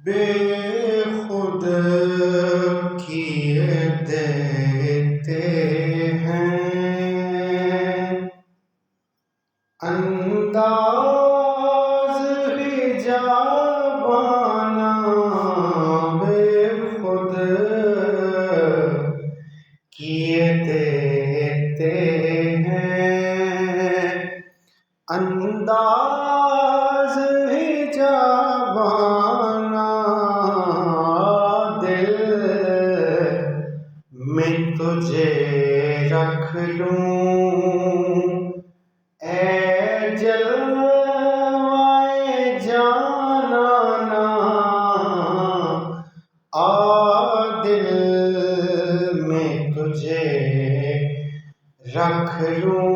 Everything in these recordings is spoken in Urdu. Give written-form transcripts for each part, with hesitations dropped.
بے خود کیے دیتے ہیں انداز حجابانہ، بے خود کیے دیتے ہیں انداز حجابانہ، دل میں تجھے رکھ لوں اے جلوائے جانانا، دل میں تجھے رکھ لوں،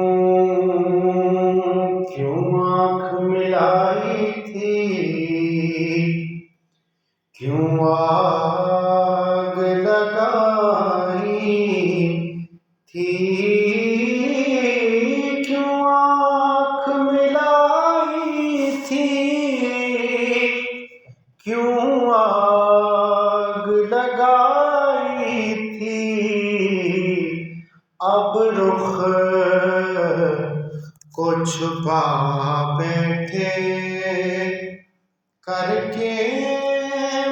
کیوں آنکھ ملائی تھی، کیوں آگ لگائی تھی، کیوں آنکھ ملائی تھی، کیوں آگ لگائی تھی، اب رخ کو چھپا بیٹھے کر کے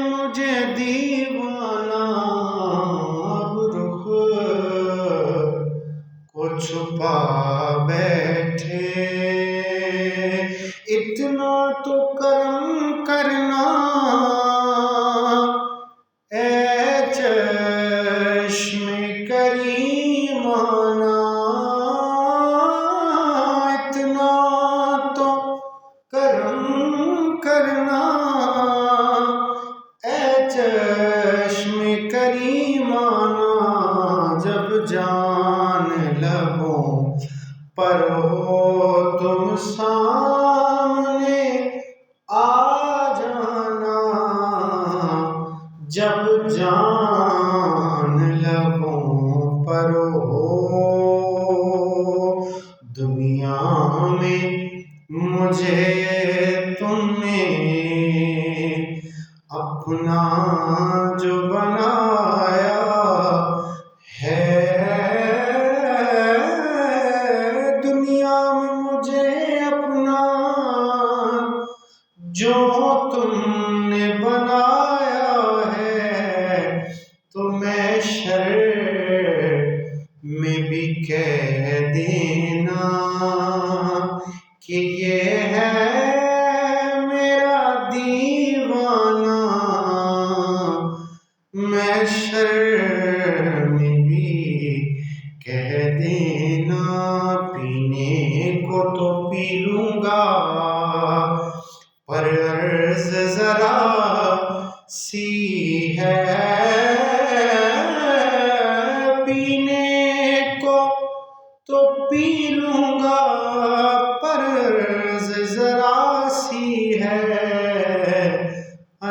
مجھے دیوانہ، اب رخ کو چھپا بیٹھے، اتنا تو کرم کرنا اے چشم کریمانہ، اتنا تو کرم کرنا اے چشم کریمانہ، جب جان لبوں پر ہو تم سامنے آ جانا، جب جان لبوں پر ہو دنیا میں مجھے تم نے اپنا جو بنایا ہے، دنیا میں مجھے اپنا جو تم نے بنایا ہے، تو میں شر میں بھی کہہ دینا کہ یہ ہے میرا دیوانہ، میں شر میں بھی کہہ دینا، پینے کو تو پی لوں گا پر عرض ذرا سی ہے، پینے کو تو پی لوں گا پر عرض ذرا سی ہے،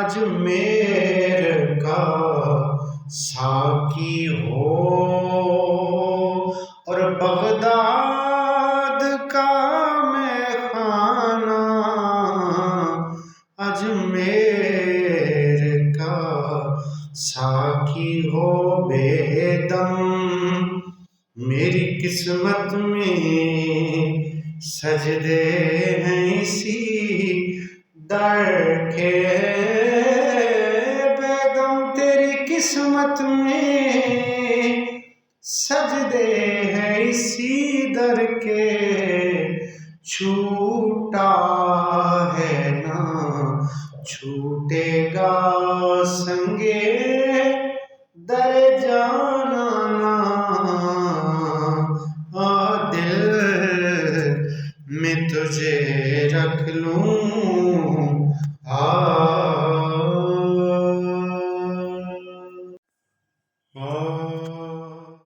اجمیر کا ساقی ہو اور بغداد کا میخانہ، اجمیر کا ساقی ہو بے دم، میری قسمت میں سجدے ہیں اسی در کے، بے دم تیری قسمت میں سجدے ہیں اسی در کے، چھوٹا ہے نہ چھوٹے گا سنگے در جانانا، دل میں تجھے رکھ لوں